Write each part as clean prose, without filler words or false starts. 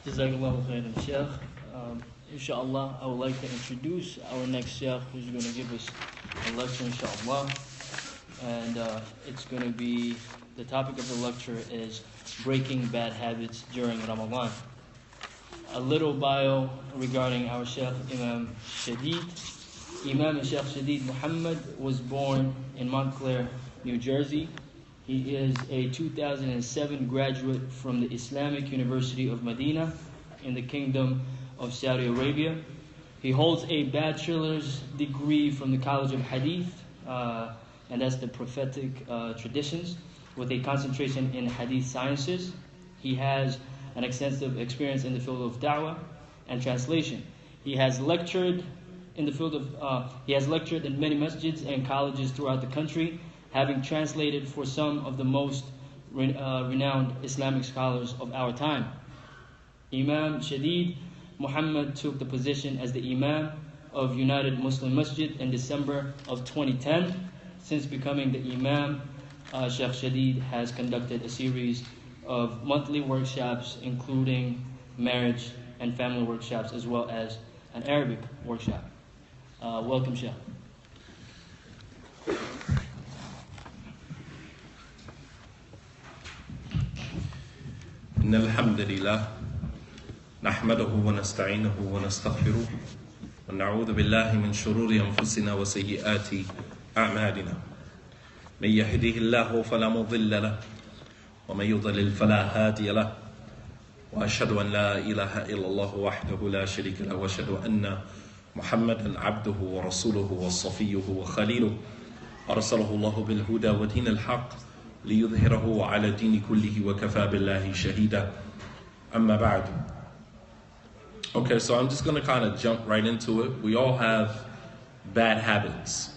Jazakallahu khairan, Sheikh. Inshallah, I would like to introduce our next Sheikh who's going to give us a lecture, inshallah. And it's going to be, the topic of the lecture is breaking bad habits during Ramadan. A little bio regarding our Sheikh Imam Shadid. Imam Sheikh Shadid Muhammad was born in Montclair, New Jersey. He is a 2007 graduate from the Islamic University of Medina in the Kingdom of Saudi Arabia. He holds a bachelor's degree from the College of Hadith, and that's the prophetic traditions, with a concentration in Hadith sciences. He has an extensive experience in the field of da'wah and translation. He has lectured in the field of, he has lectured in many masjids and colleges throughout the country, having translated for some of the most renowned Islamic scholars of our time. Imam Shadid Muhammad took the position as the Imam of United Muslim Masjid in December of 2010. Since becoming the Imam, Sheikh Shadid has conducted a series of monthly workshops, including marriage and family workshops, as well as an Arabic workshop. Welcome, Sheikh. إن الحمد لله نحمده ونستعينه ونستغفره ونعوذ بالله من شرور أنفسنا وسيئات أعمالنا من يهده الله فلا مضل له ومن يضلل فلا هادي له وأشهد أن لا إله إلا الله وحده لا شريك له وأشهد أن محمدا عبده ورسوله وصفيه وخليله أرسله الله بالهدى ودين الحق ليظهره على الدين كله وكفى بالله شهيدا أما بعد. Okay, so I'm just going to kind of jump right into it. We all have bad habits.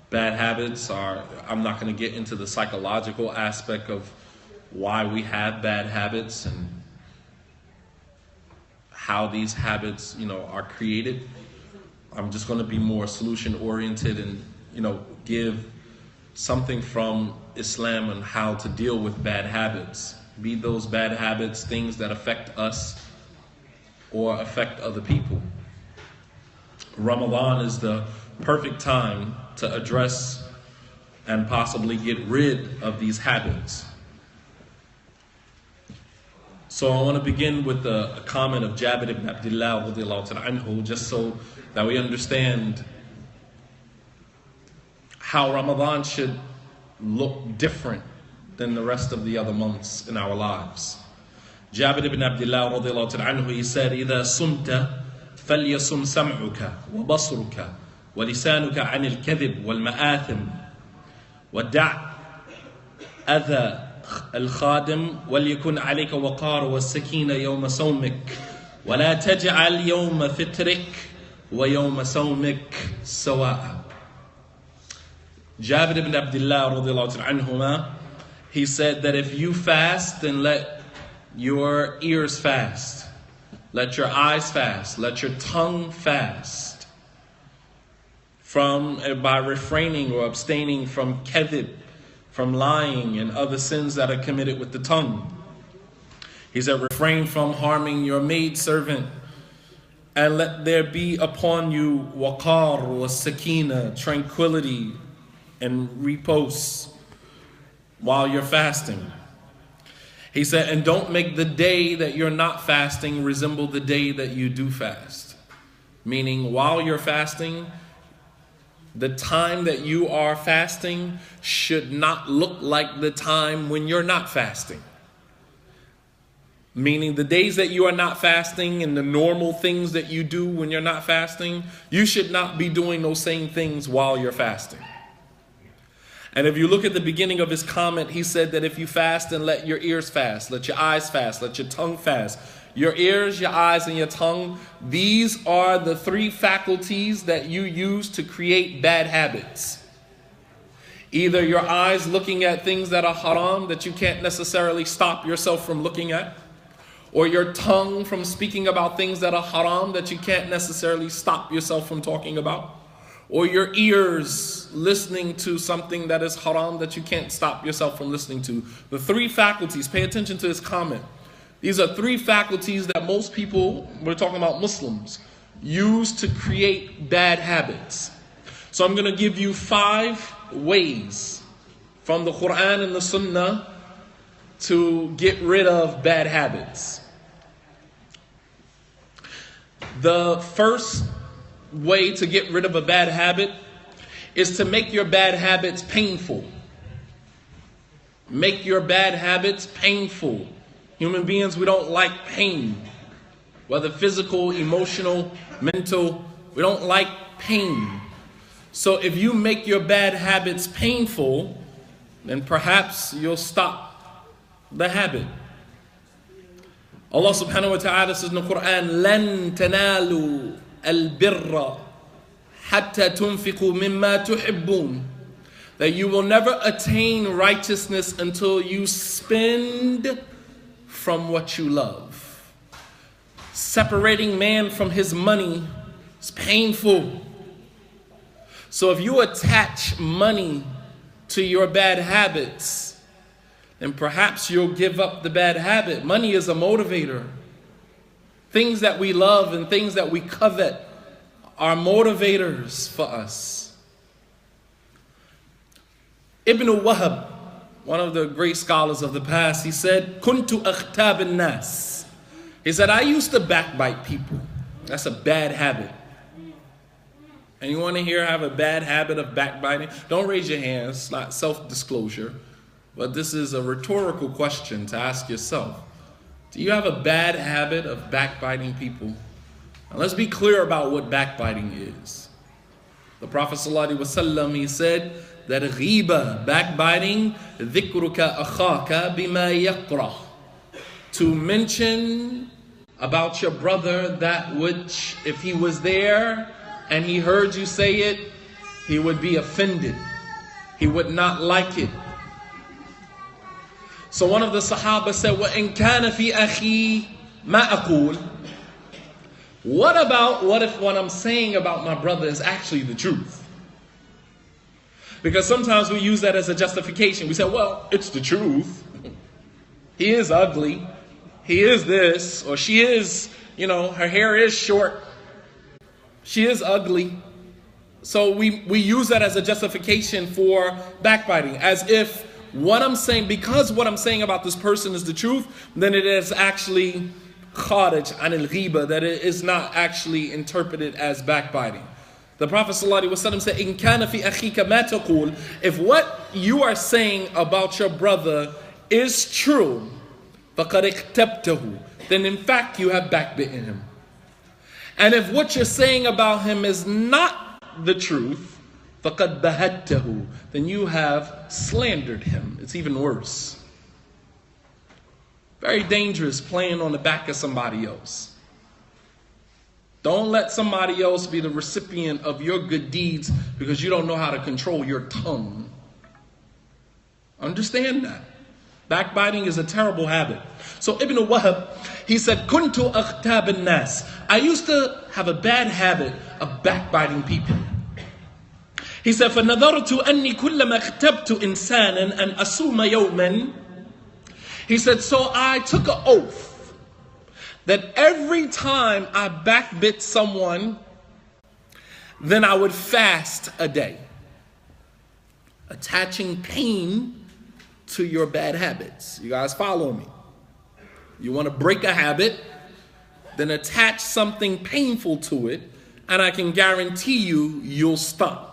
Bad habits are, I'm not going to get into the psychological aspect of why we have bad habits and how these habits, are created. I'm just going to be more solution oriented and, give something from Islam on how to deal with bad habits. Be those bad habits things that affect us or affect other people. Ramadan is the perfect time to address and possibly get rid of these habits. So I want to begin with a comment of Jabir ibn Abdullah anhu, just so that we understand how Ramadan should look different than the rest of the other months in our lives. Jabir ibn Abdullah anhu, he said, إِذَا صُمْتَ فَلْيَصُمْ سَمْعُكَ وَبَصْرُكَ وَلِسَانُكَ عَنِ الْكَذِبِ وَالْمَآثِمِ وَدَعْ أَذَى الخادم وليكن عليك وقار والسكينة يوم صومك ولا تجعل يوم فطرك ويوم صومك سواء. Jabir ibn Abdullah radiallahu anhuma, he said that if you fast, then let your ears fast, let your eyes fast, let your tongue fast, by refraining or abstaining from kadhib, from lying and other sins that are committed with the tongue. He said, refrain from harming your maidservant, and let there be upon you waqar wa sakina, tranquility and repose while you're fasting. He said, and don't make the day that you're not fasting resemble the day that you do fast. Meaning, while you're fasting, the time that you are fasting should not look like the time when you're not fasting. Meaning the days that you are not fasting and the normal things that you do when you're not fasting, you should not be doing those same things while you're fasting. And if you look at the beginning of his comment, he said that if you fast, then let your ears fast, let your eyes fast, let your tongue fast. Your ears, your eyes, and your tongue, these are the three faculties that you use to create bad habits. Either your eyes looking at things that are haram that you can't necessarily stop yourself from looking at, or your tongue from speaking about things that are haram that you can't necessarily stop yourself from talking about, or your ears listening to something that is haram that you can't stop yourself from listening to. The three faculties, pay attention to this comment. These are three faculties that most people, we're talking about Muslims, use to create bad habits. So I'm going to give you 5 ways from the Quran and the Sunnah to get rid of bad habits. The first way to get rid of a bad habit is to make your bad habits painful. Make your bad habits painful. Human beings, we don't like pain. Whether physical, emotional, mental, we don't like pain. So if you make your bad habits painful, then perhaps you'll stop the habit. Allah subhanahu wa ta'ala says in the Quran, لَن تَنَالُوا الْبِرَّ حَتَّى تُنْفِقُوا مِمَّا تُحِبُّونَ. That you will never attain righteousness until you spend from what you love. Separating man from his money is painful. So if you attach money to your bad habits, then perhaps you'll give up the bad habit. Money is a motivator. Things that we love and things that we covet are motivators for us. Ibn Wahab, one of the great scholars of the past, he said, Kuntu akhtab an-nas. He said, I used to backbite people. That's a bad habit. And you want to hear I have a bad habit of backbiting? Don't raise your hands, it's not self-disclosure. But this is a rhetorical question to ask yourself. Do you have a bad habit of backbiting people? Now let's be clear about what backbiting is. The Prophet ﷺ, he said that ghiba, backbiting, dhikruka akhaka bima yakrah. To mention about your brother that which, if he was there and he heard you say it, he would be offended. He would not like it. So one of the Sahaba said, وَإِن كَانَ فِي أَخِي مَا أَقُولُ. What if what I'm saying about my brother is actually the truth? Because sometimes we use that as a justification. We say, well, it's the truth. He is ugly. He is this, or she is, her hair is short. She is ugly. So we use that as a justification for backbiting, as if what I'm saying, because what I'm saying about this person is the truth, then it is actually kharij an al-ghiba, that it is not actually interpreted as backbiting. The Prophet ﷺ said, "In kana fi akhika ma taqul." If what you are saying about your brother is true, faqad ikhtabtahu, then in fact you have backbitten him. And if what you're saying about him is not the truth, فَقَدْ بَهَدْتَهُ, then you have slandered him. It's even worse. Very dangerous playing on the back of somebody else. Don't let somebody else be the recipient of your good deeds because you don't know how to control your tongue. Understand that. Backbiting is a terrible habit. So Ibn Wahab, he said, Kuntu akhtab an-nas. I used to have a bad habit of backbiting people. He said, فَنَذَرْتُ أَنِّي كُلَّمَا اخْتَبْتُ إِنسَانًا أَنْ أَصُومَ يَوْمًا. He said, so I took an oath that every time I backbit someone, then I would fast a day. Attaching pain to your bad habits. You guys follow me? You want to break a habit, then attach something painful to it, and I can guarantee you'll stop.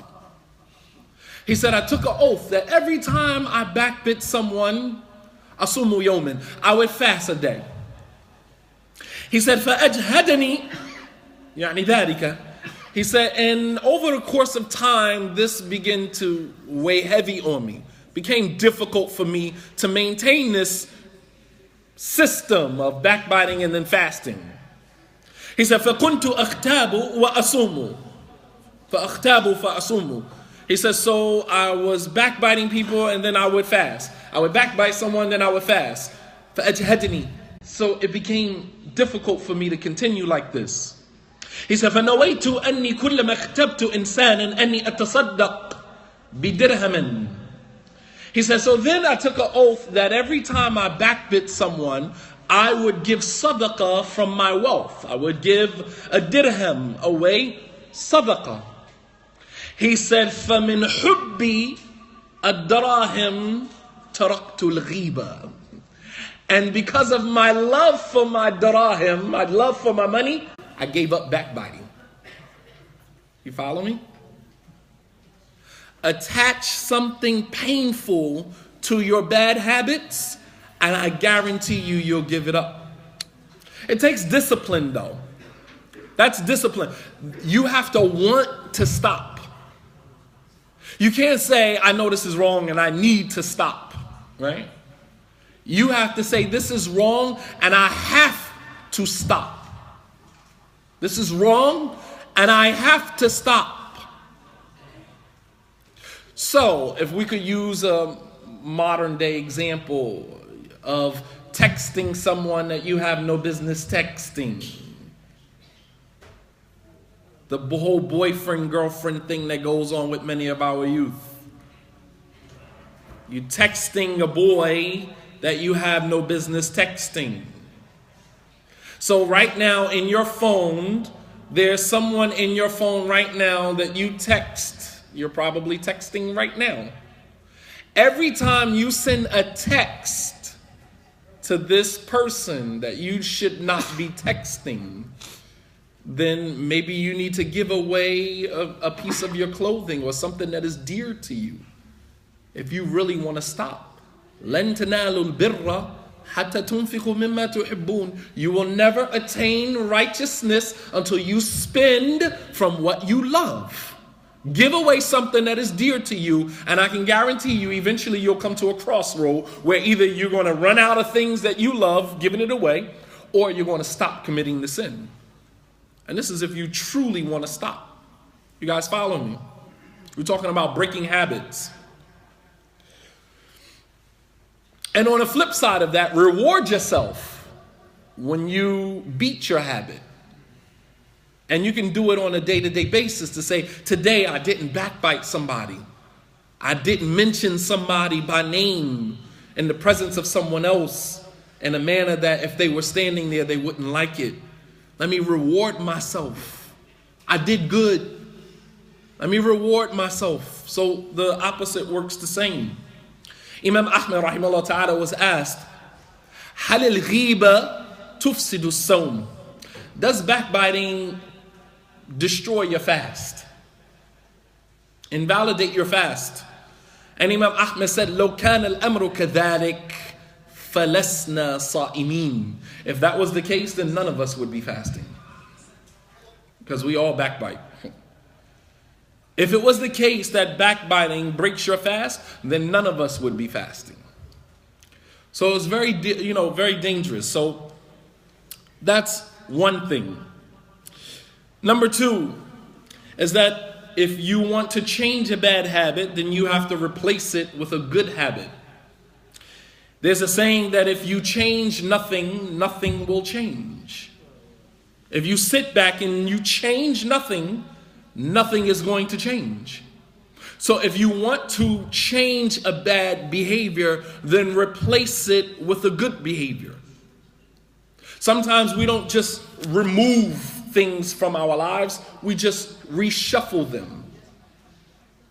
He said, I took an oath that every time I backbit someone, asumu yawmin, I would fast a day. He said, فَأَجْهَدَنِي يعني ذَلِكَ. He said, and over the course of time, this began to weigh heavy on me. Became difficult for me to maintain this system of backbiting and then fasting. He said, فَكُنْتُ أَخْتَابُ وَأَصُومُ فَأَخْتَابُ فَأَصُومُ. He says, so I was backbiting people and then I would fast. I would backbite someone, then I would fast. فَأَجْهَدْنِي. So it became difficult for me to continue like this. He said, فَنَوَيْتُ أَنِّي كُلَّمَا اخْتَبْتُ إِنسَانًا أَنِّي أَتَصَدَّقْ بِدِرْهَمٍ. He said, so then I took an oath that every time I backbit someone, I would give sadaqah from my wealth. I would give a dirham away, sadaqah. He said, فَمِنْ حُبِّي الدَّرَاهِمْ تَرَقْتُ الْغِيبَةِ. And because of my love for my darahim, my love for my money, I gave up backbiting. You follow me? Attach something painful to your bad habits, and I guarantee you, you'll give it up. It takes discipline, though. That's discipline. You have to want to stop. You can't say, I know this is wrong and I need to stop, right? You have to say, this is wrong and I have to stop. This is wrong and I have to stop. So, if we could use a modern day example of texting someone that you have no business texting. The whole boyfriend-girlfriend thing that goes on with many of our youth. You texting a boy that you have no business texting. So right now in your phone, there's someone in your phone right now that you text. You're probably texting right now. Every time you send a text to this person that you should not be texting, then maybe you need to give away a piece of your clothing or something that is dear to you if you really want to stop. لن تنالوا البر حتى تنفقوا مما تحبون. You will never attain righteousness until you spend from what you love. Give away something that is dear to you, and I can guarantee you eventually you'll come to a crossroad where either you're going to run out of things that you love, giving it away, or you're going to stop committing the sin. And this is if you truly want to stop. You guys follow me? We're talking about breaking habits. And on the flip side of that, reward yourself when you beat your habit. And you can do it on a day-to-day basis to say, today I didn't backbite somebody. I didn't mention somebody by name in the presence of someone else in a manner that if they were standing there, they wouldn't like it. Let me reward myself. I did good. Let me reward myself. So the opposite works the same. Imam Ahmed rahimahullah ta'ala was asked, هل الغيبة تفسد الصوم? Does backbiting destroy your fast? Invalidate your fast? And Imam Ahmed said, لو كان الأمر كذلك فلسنا صائمين. If that was the case, then none of us would be fasting. Because we all backbite. If it was the case that backbiting breaks your fast, then none of us would be fasting. So it's very dangerous. So that's one thing. Number two is that if you want to change a bad habit, then you have to replace it with a good habit. There's a saying that if you change nothing, nothing will change. If you sit back and you change nothing, nothing is going to change. So if you want to change a bad behavior, then replace it with a good behavior. Sometimes we don't just remove things from our lives, we just reshuffle them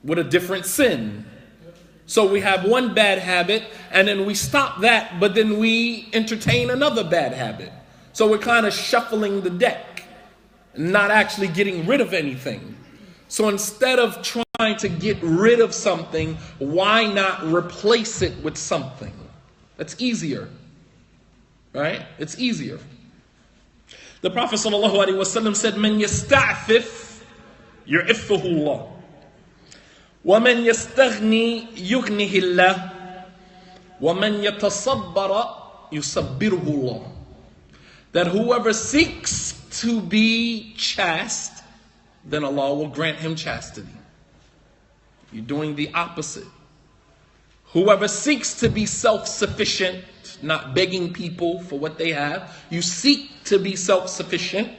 with a different sin. So we have one bad habit and then we stop that, but then we entertain another bad habit. So we're kind of shuffling the deck, not actually getting rid of anything. So instead of trying to get rid of something, why not replace it with something? That's easier, right? It's easier. The Prophet ﷺ said, "Man yasta'fif yu'iffuhu Allah, wa man yastaghni yughnihi Allah, wa man yatasabbara yusabbiruhu Allah." That whoever seeks to be chaste, then Allah will grant him chastity. You're doing the opposite. Whoever seeks to be self-sufficient, not begging people for what they have, you seek to be self-sufficient,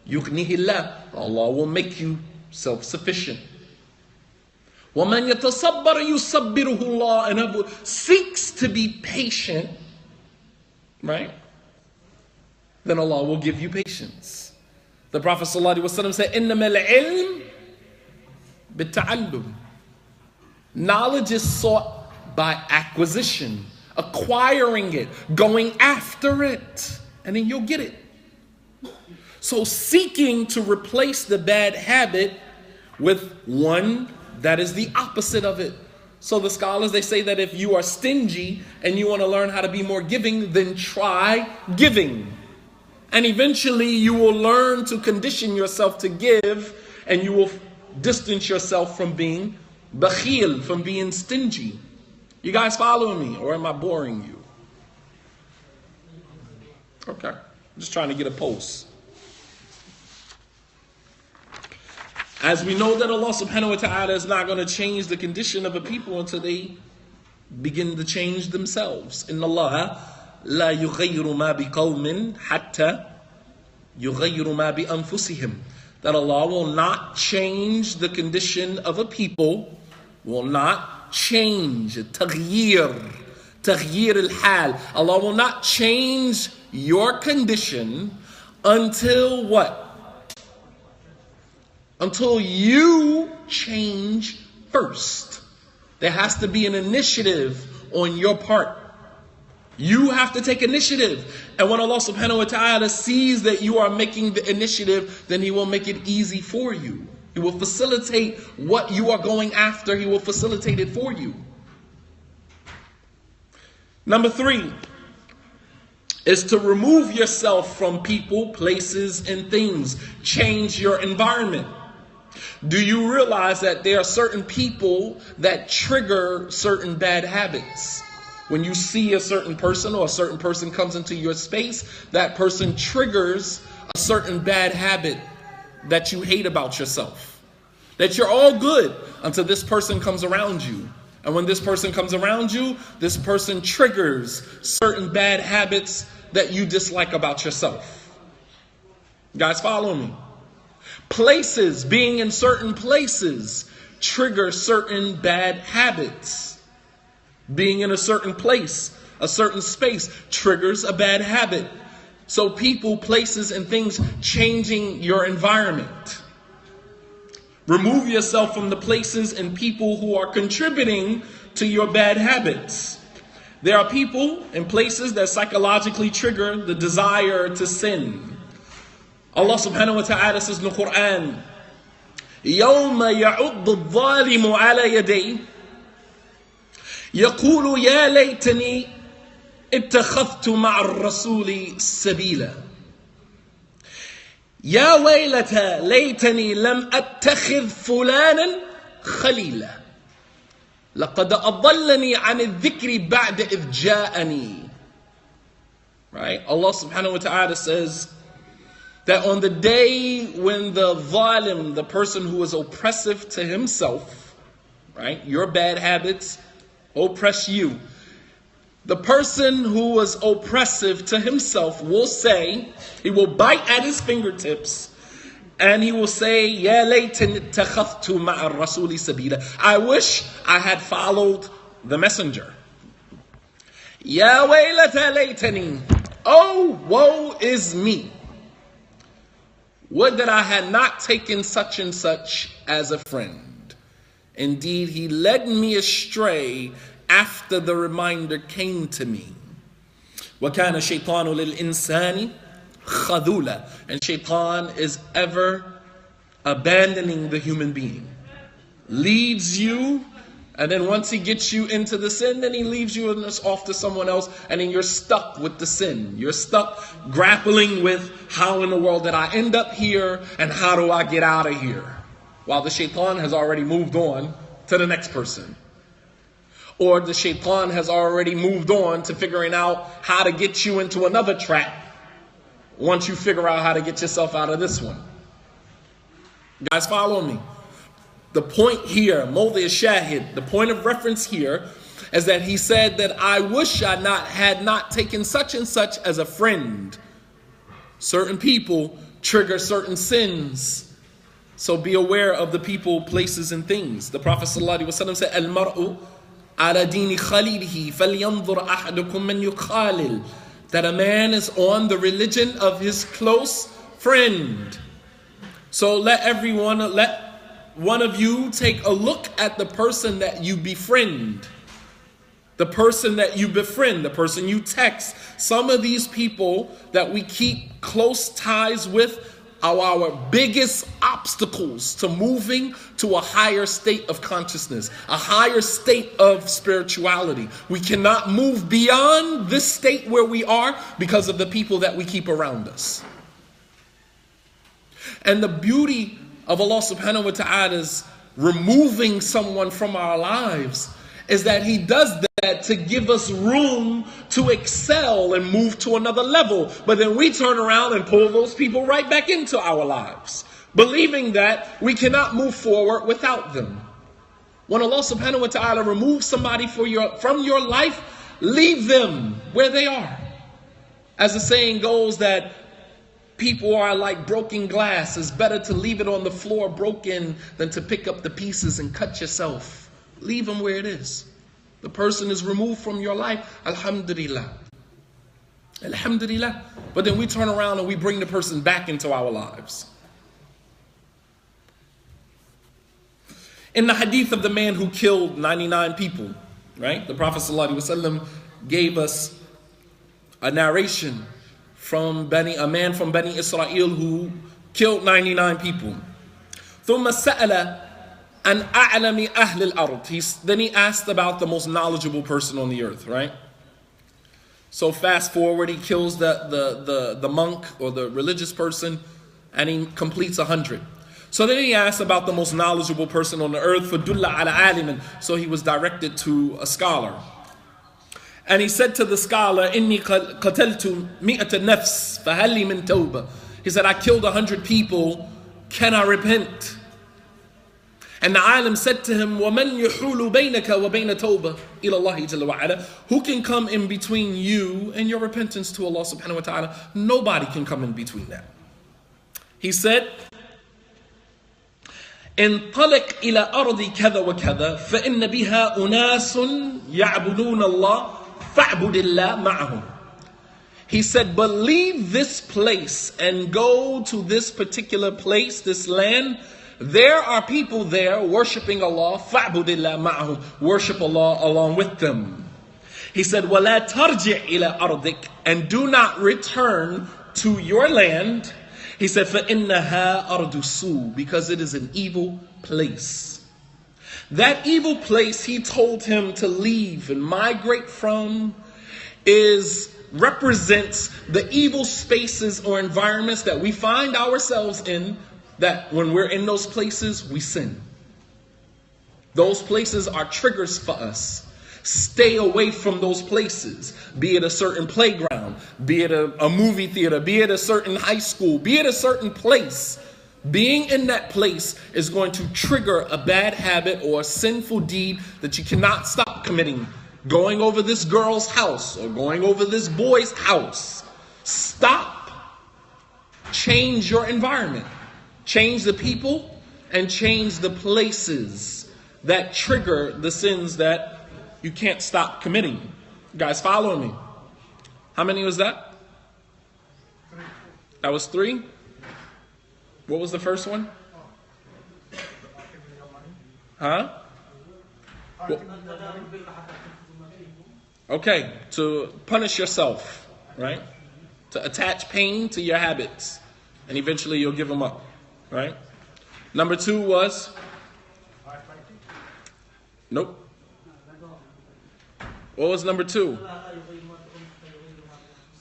yugnihillah, Allah will make you self-sufficient. وَمَنْ يَتَصَبَّرَ يُصَبِّرُهُ اللَّهُ, and whoever seeks to be patient, right? then Allah will give you patience. The Prophet ﷺ said, إِنَّمَا الْعِلْمِ بِالتَّعَلُّمِ. Knowledge is sought by acquisition, acquiring it, going after it, and then you'll get it. So seeking to replace the bad habit with one that is the opposite of it. So the scholars, they say that if you are stingy and you want to learn how to be more giving, then try giving. And eventually you will learn to condition yourself to give, and you will distance yourself from being bakhil, from being stingy. You guys following me, or am I boring you? Okay, I'm just trying to get a pulse. As we know that Allah subhanahu wa ta'ala is not going to change the condition of a people until they begin to change themselves. Inna Allah la yughayyiru ma biqawmin hatta yughayyiru ma bi anfusihim. That Allah will not change the condition of a people, will not change, taghyir al-hal. Allah will not change your condition until what? Until you change first. There has to be an initiative on your part. You have to take initiative. And when Allah subhanahu wa ta'ala sees that you are making the initiative, then He will make it easy for you. He will facilitate what you are going after. He will facilitate it for you. Number 3 is to remove yourself from people, places, and things. Change your environment. Do you realize that there are certain people that trigger certain bad habits? When you see a certain person, or a certain person comes into your space, that person triggers a certain bad habit that you hate about yourself. That you're all good until this person comes around you. And when this person comes around you, this person triggers certain bad habits that you dislike about yourself. You guys follow me? Places, being in certain places, trigger certain bad habits. Being in a certain place, a certain space, triggers a bad habit. So people, places, and things changing your environment. Remove yourself from the places and people who are contributing to your bad habits. There are people and places that psychologically trigger the desire to sin. Allah subhanahu wa ta'ala says in the Quran, يَوْمَ يَعُضُّ الظَّالِمُ عَلَى يَدَيْهِ يَقُولُ يَا لَيْتَنِي اتَّخَذْتُ مَعَ الرَّسُولِ سَبِيلًا يَا وَيْلَتَى لَيْتَنِي لَمْ أَتَّخِذْ فُلَانًا خَلِيلًا لَقَدْ أَضَلَّنِي عَنِ الذِّكْرِ بَعْدَ إِذْ جَاءَنِي. Right? Allah subhanahu wa ta'ala says that on the day when the zalim, the person who is oppressive to himself, right, your bad habits oppress you. The person who was oppressive to himself will say, he will bite at his fingertips, and he will say, Ya laytani ittakhadhtu ma'a rasuli sabila. I wish I had followed the messenger. Ya waylata laytani. Oh, woe is me. Would that I had not taken such and such as a friend. Indeed, he led me astray after the reminder came to me. وَكَانَ الشَّيْطَانُ لِلْإِنسَانِ خَذُولًا. And shaitan is ever abandoning the human being. Leads you, and then once he gets you into the sin, then he leaves you off to someone else, and then you're stuck with the sin. You're stuck grappling with how in the world did I end up here, and how do I get out of here? While the shaitan has already moved on to the next person. Or the shaitan has already moved on to figuring out how to get you into another trap once you figure out how to get yourself out of this one. You guys follow me? The point here, Mawdi' Shahid, the point of reference here is that he said that I wish I had not taken such and such as a friend. Certain people trigger certain sins. So be aware of the people, places, and things. The Prophet ﷺ said, Al-mar'u ala dini khalilihi falyanzur ahadukum man yukhalil. that a man is on the religion of his close friend. So let one of you take a look at the person that you befriend. The person that you befriend, the person you text. Some of these people that we keep close ties with are our biggest obstacles to moving to a higher state of consciousness, a higher state of spirituality. We cannot move beyond this state where we are because of the people that we keep around us. And the beauty of Allah subhanahu wa ta'ala's removing someone from our lives is that He does that to give us room to excel and move to another level. But then we turn around and pull those people right back into our lives, believing that we cannot move forward without them. When Allah subhanahu wa ta'ala removes somebody from your life, leave them where they are. As the saying goes, that people are like broken glass. It's better to leave it on the floor broken than to pick up the pieces and cut yourself. Leave them where it is. The person is removed from your life. Alhamdulillah. Alhamdulillah. But then we turn around and we bring the person back into our lives. In the hadith of the man who killed 99 people, right? The Prophet ﷺ gave us a narration from a man from Bani Israel who killed 99 people. ثم سأل عن أعلم أهل الأرض. Then he asked about the most knowledgeable person on the earth, right? So fast forward, he kills the monk or the religious person, and he completes 100. So then he asked about the most knowledgeable person on the earth, فَدُلَّ عَلَى عَالِمٍ. So he was directed to a scholar. And he said to the scholar, إِنِّي قَتَلْتُ مِئَةَ نَفْسٍ فَهَلْ لِي مِن تَوْبَةٍ. He said, I killed 100 people, can I repent? And the alim said to him, وَمَنْ يُحُولُ بَيْنَكَ وَبَيْنَ تَوْبَةٍ إِلَى اللَّهِ جَلَّ وَعَلَى. Who can come in between you and your repentance to Allah subhanahu wa ta'ala? Nobody can come in between that. He said, انطلق إلى أرض كذا وكذا فإن بها أناس يعبدون الله فاعبد الله معهم. He said, but leave this place and go to this particular place, this land. There are people there worshiping Allah. فاعبد الله معهم. Worship Allah along with them. He said, ولا ترجع إلى أرضك. And do not return to your land. He said, فَإِنَّهَا أَرْضُ سُوءٍ. Because it is an evil place. That evil place he told him to leave and migrate from represents the evil spaces or environments that we find ourselves in, that when we're in those places, we sin. Those places are triggers for us. Stay away from those places, be it a certain playground, be it a movie theater, be it a certain high school, be it a certain place. Being in that place is going to trigger a bad habit or a sinful deed that you cannot stop committing. Going over this girl's house or going over this boy's house. Stop. Change your environment. Change the people and change the places that trigger the sins that you can't stop committing. You guys following me? How many was that? That was 3. What was the first one? Huh? Okay, to punish yourself, right? To attach pain to your habits, and eventually you'll give them up, right? Number 2 was? Nope. What was number 2?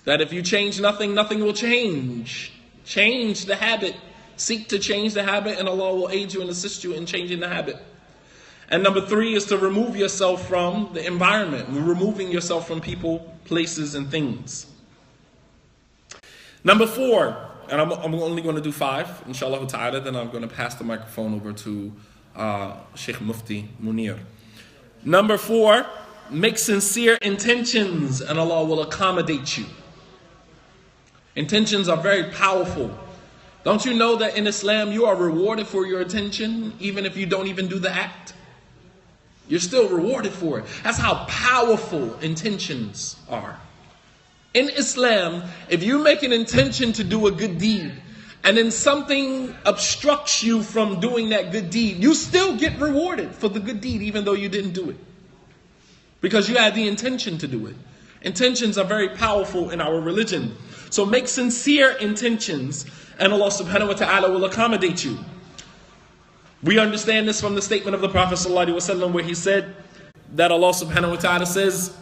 That if you change nothing, nothing will change. Change the habit. Seek to change the habit, and Allah will aid you and assist you in changing the habit. And number 3 is to remove yourself from the environment. Removing yourself from people, places, and things. Number 4, and I'm only going to do 5, inshallah ta'ala, then I'm going to pass the microphone over to Sheikh Mufti Munir. Number 4, make sincere intentions and Allah will accommodate you. Intentions are very powerful. Don't you know that in Islam you are rewarded for your intention even if you don't even do the act? You're still rewarded for it. That's how powerful intentions are. In Islam, if you make an intention to do a good deed, and then something obstructs you from doing that good deed, you still get rewarded for the good deed, even though you didn't do it. Because you had the intention to do it. Intentions are very powerful in our religion. So make sincere intentions, and Allah subhanahu wa ta'ala will accommodate you. We understand this from the statement of the Prophet sallallahu alaihi wasallam, where he said that Allah subhanahu wa ta'ala says,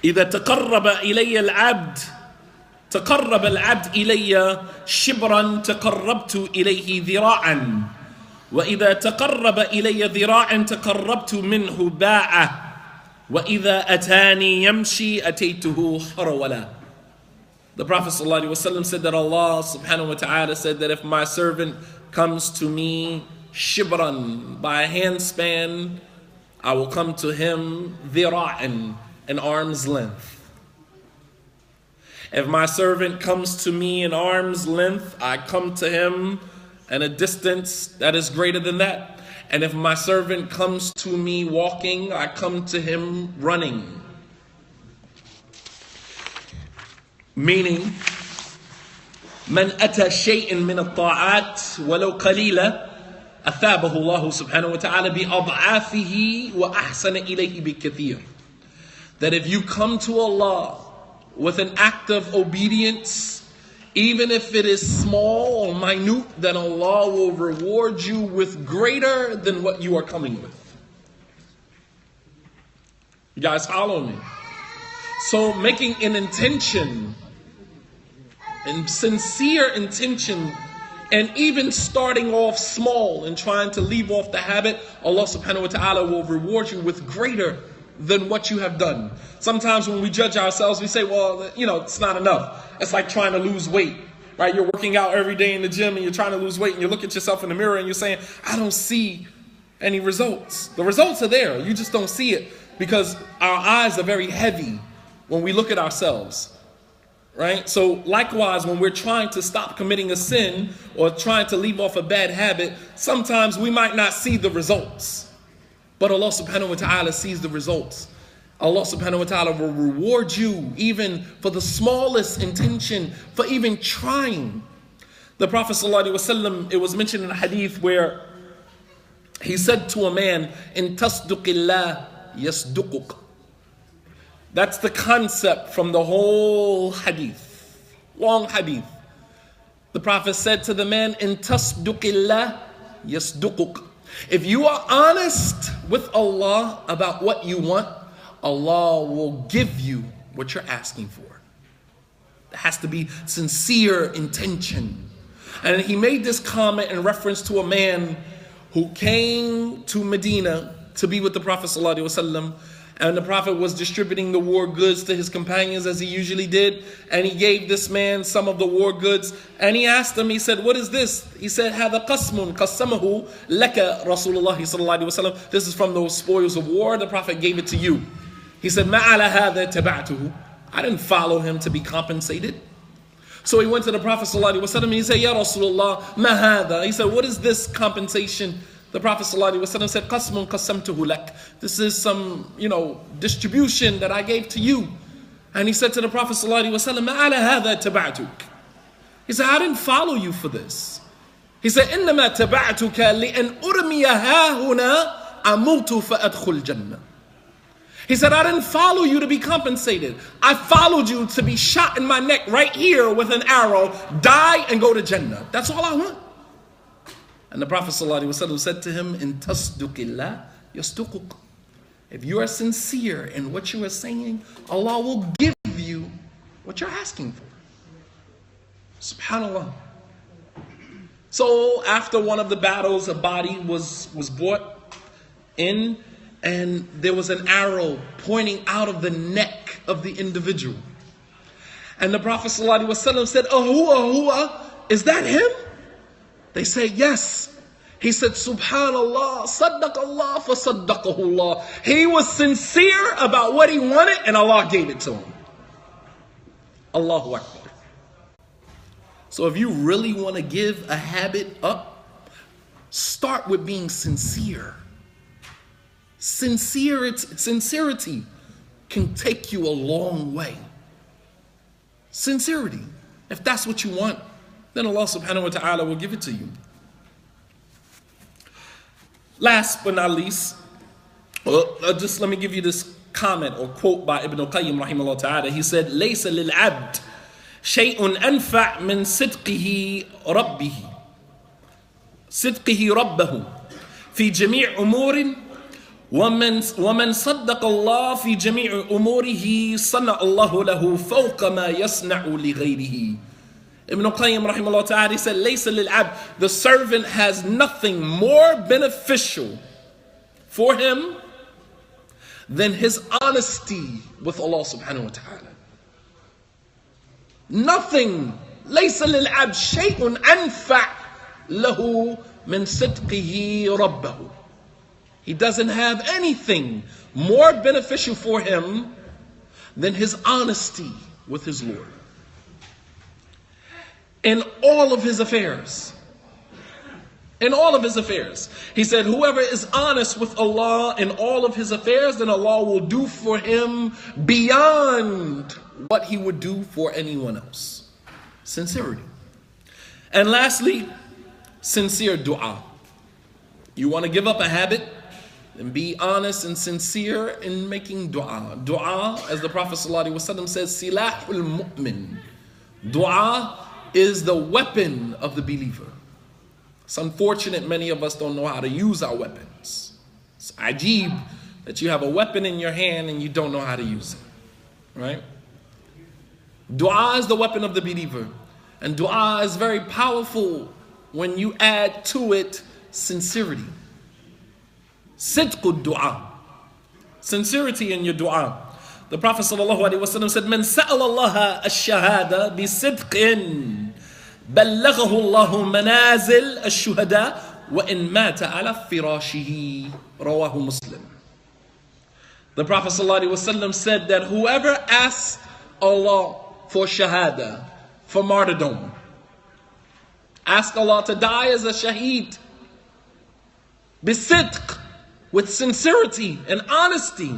إذا تقرب إلي العبد تقرب العبد إلي شبرا تقربت إليه ذراعا وإذا تقرب إلي ذراعا تقربت منه باعا وإذا أتاني يمشي أتيته حرولا. The Prophet ﷺ said that Allah subhanahu wa ta'ala said that if my servant comes to me shibran, by a handspan, I will come to him dhira'an, an arm's length. If my servant comes to me in arm's length, I come to him at a distance that is greater than that. And if my servant comes to me walking, I come to him running. Meaning, من أتى شيء من الطاعات ولو قليلا أثابه الله سبحانه وتعالى بأضعافه وأحسن إليه بكثير. That if you come to Allah with an act of obedience, even if it is small or minute, then Allah will reward you with greater than what you are coming with. You guys follow me? So making an intention, and sincere intention, and even starting off small and trying to leave off the habit, Allah subhanahu wa ta'ala will reward you with greater than what you have done. Sometimes when we judge ourselves, we say, well, it's not enough. It's like trying to lose weight, right? You're working out every day in the gym and you're trying to lose weight and you look at yourself in the mirror and you're saying, I don't see any results. The results are there. You just don't see it because our eyes are very heavy when we look at ourselves, right? So likewise, when we're trying to stop committing a sin or trying to leave off a bad habit, sometimes we might not see the results. But Allah subhanahu wa ta'ala sees the results. Allah subhanahu wa ta'ala will reward you even for the smallest intention, for even trying. The Prophet sallallahu alaihi wasallam, it was mentioned in a hadith where he said to a man, in tasduqillah yasduquk. That's the concept from the whole hadith. Long hadith. The Prophet said to the man, in tasduqillah yasduquk. If you are honest with Allah about what you want, Allah will give you what you're asking for. It has to be sincere intention. And he made this comment in reference to a man who came to Medina to be with the Prophet ﷺ, and the Prophet was distributing the war goods to his companions as he usually did, and he gave this man some of the war goods, and he asked him, he said, what is this? He said, هذا قسم قسمه لك رسول الله صلى الله عليه وسلم. This is from those spoils of war. The Prophet gave it to you. He said, ما على هذا تبعته. I didn't follow him to be compensated. So he went to the Prophet sallallahu alaihi wasallam and he said, Ya Rasulullah, ma hada. He said, what is this compensation? The Prophet sallallahu alaihi wasallam said, Qasmun qasamtuhu lak. This is some, distribution that I gave to you. And he said to the Prophet sallallahu alaihi wasallam, ma ala hada taba'tuk. He said, I didn't follow you for this. He said, إنما تبعتك لأن أرمي ها هنا أموت فأدخل الجنة. He said, I didn't follow you to be compensated. I followed you to be shot in my neck right here with an arrow, die and go to Jannah. That's all I want. And the Prophet ﷺ said to him, in tasduqillah yasduquk. If you are sincere in what you are saying, Allah will give you what you're asking for. SubhanAllah. So after one of the battles, a body was brought in, and there was an arrow pointing out of the neck of the individual. And the Prophet ﷺ said, Ahua, is that him? They say, yes. He said, Subhanallah, Saddaqallah fa Saddaqahullah. He was sincere about what he wanted and Allah gave it to him. Allahu Akbar. So if you really want to give a habit up, start with being sincere. Sincerity can take you a long way. Sincerity. If that's what you want, then Allah subhanahu wa ta'ala will give it to you. Last but not least, just let me give you this comment or quote by Ibn al-Qayyim rahimahullah ta'ala. He said, لَيْسَ لِلْعَبْدِ شَيْءٌ أَنْفَعْ مِنْ صِدْقِهِ رَبَّهُ في جميع أمور ومن صدق الله في جميع أموره صنع الله له فوق ما يصنع لغيره. Ibn al-Qayyim rahimahullah ta'ala said, لَيْسَ لِلْعَبْدِ, the servant has nothing more beneficial for him than his honesty with Allah subhanahu wa ta'ala. Nothing. لَيْسَ لِلْعَبْدِ شَيْءٌ أَنْفَعْ لَهُ مِنْ صِدْقِهِ رَبَّهُ. He doesn't have anything more beneficial for him than his honesty with his Lord. In all of his affairs. In all of his affairs. He said, whoever is honest with Allah in all of his affairs, then Allah will do for him beyond what he would do for anyone else. Sincerity. And lastly, sincere dua. You want to give up a habit? Then be honest and sincere in making dua. Dua, as the Prophet ﷺ says, silahul mu'min. Dua is the weapon of the believer. It's unfortunate many of us don't know how to use our weapons. It's ajib that you have a weapon in your hand and you don't know how to use it. Right? Dua is the weapon of the believer. And dua is very powerful when you add to it sincerity. Sidqud dua. Sincerity in your dua. The Prophet ﷺ said, "Man sa'ala Allah ash-shahada bi sidqin, ballaghahu Allahu manazil ash-shuhada, wa in mata ala firashihi." Rawahu Muslim. The Prophet ﷺ said that whoever asks Allah for shahada, for martyrdom, ask Allah to die as a shaheed, bisidq, with sincerity and honesty,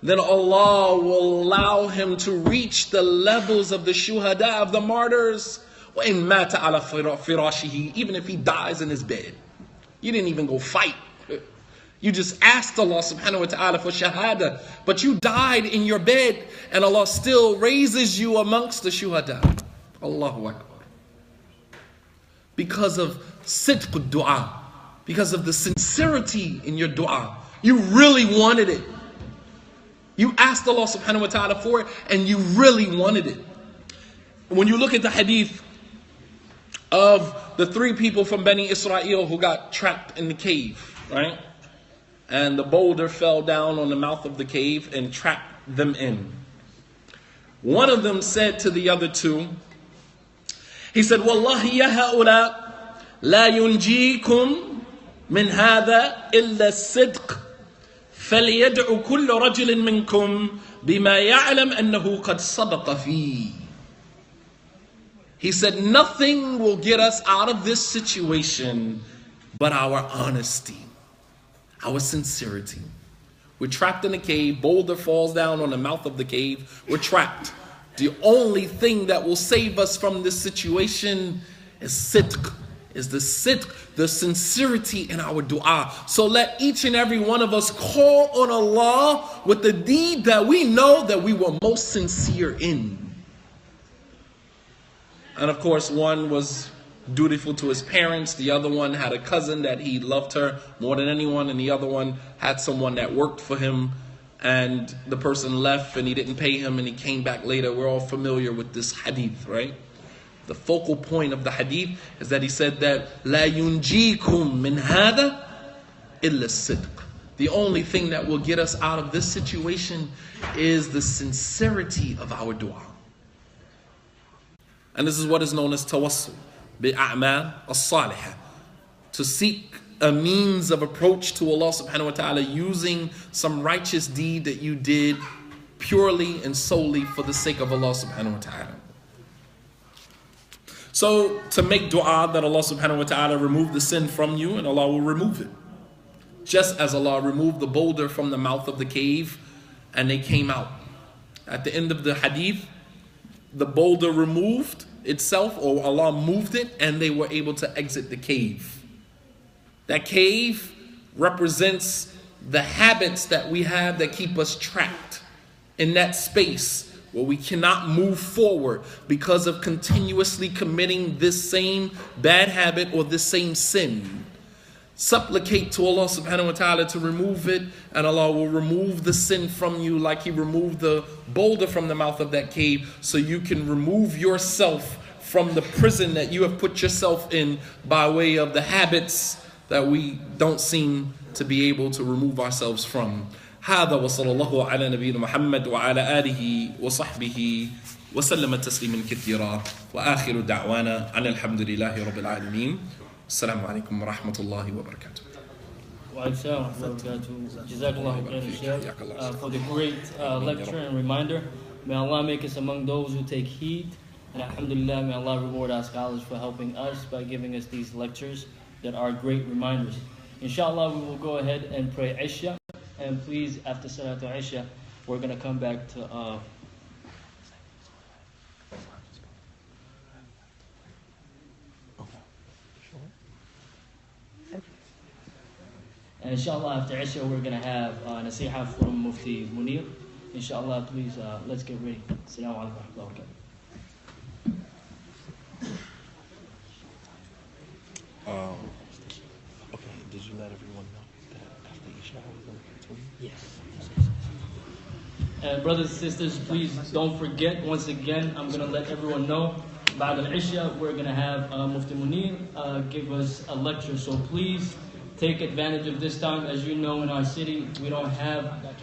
then Allah will allow him to reach the levels of the shuhada, of the martyrs, وَإِن مَاتَ عَلَى فِرَاشِهِ, even if he dies in his bed. You didn't even go fight. You just asked Allah subhanahu wa ta'ala for shahada, but you died in your bed and Allah still raises you amongst the shuhada. Allahu Akbar. Because of sidq dua, because of the sincerity in your dua. You really wanted it. You asked Allah subhanahu wa ta'ala for it and you really wanted it. When you look at the hadith of the 3 people from Bani Israel who got trapped in the cave, right? And the boulder fell down on the mouth of the cave and trapped them in. One of them said to the other 2, he said, "Wallahi ya ha'ula la yunjikum min hadha illa as-sidq. فَلْيَدْعُ كُلُّ رَجُلٍ مِّنْكُمْ بِمَا يَعْلَمْ أَنَّهُ قَدْ صَدَقَ فِيهِ." He said, nothing will get us out of this situation but our honesty, our sincerity. We're trapped in a cave, boulder falls down on the mouth of the cave, we're trapped. The only thing that will save us from this situation is sidq, is the sidq, the sincerity in our dua. So let each and every one of us call on Allah with the deed that we know that we were most sincere in. And of course, one was dutiful to his parents, the other one had a cousin that he loved her more than anyone, and the other one had someone that worked for him, and the person left and he didn't pay him and he came back later. We're all familiar with this hadith, right? The focal point of the hadith is that he said that لا ينجيكم من هذا إلا الصدق. The only thing that will get us out of this situation is the sincerity of our dua. And this is what is known as tawassul, bi'a'mal as-salihah. To seek a means of approach to Allah subhanahu wa ta'ala using some righteous deed that you did purely and solely for the sake of Allah subhanahu wa ta'ala. So to make dua that Allah subhanahu wa ta'ala remove the sin from you, and Allah will remove it. Just as Allah removed the boulder from the mouth of the cave and they came out. At the end of the hadith, the boulder removed itself, or Allah moved it, and they were able to exit the cave. That cave represents the habits that we have that keep us trapped in that space where we cannot move forward because of continuously committing this same bad habit or this same sin. Supplicate to Allah subhanahu wa ta'ala to remove it, and Allah will remove the sin from you like He removed the boulder from the mouth of that cave, so you can remove yourself from the prison that you have put yourself in by way of the habits that we don't seem to be able to remove ourselves from. هذا وصلى الله على نبينا محمد وعلى آله وصحبه وسلم تسليما كثيرا وآخر دعوانا أن الحمد لله رب العالمين. السلام عليكم ورحمة الله وبركاته. Jazakallahu khairan, for the great lecture and reminder. May Allah make us among those who take heed. And alhamdulillah, may Allah reward our scholars for helping us by giving us these lectures that are great reminders. Inshallah, we will go ahead and pray Isha. And please, after Salatul Isha, we're going to come back to... And inshallah, after Isha, we're going to have Nasiha from Mufti Munir. Inshallah, please, let's get ready. Assalamu alaikum wa rahmatullahi wa barakatuh. Okay, did you let everyone know that after Isha I was going to continue? Yes. And brothers and sisters, please don't forget, once again, I'm going to let everyone know, by the Isha, we're going to have Mufti Munir give us a lecture. So please take advantage of this time. As you know, in our city, we don't have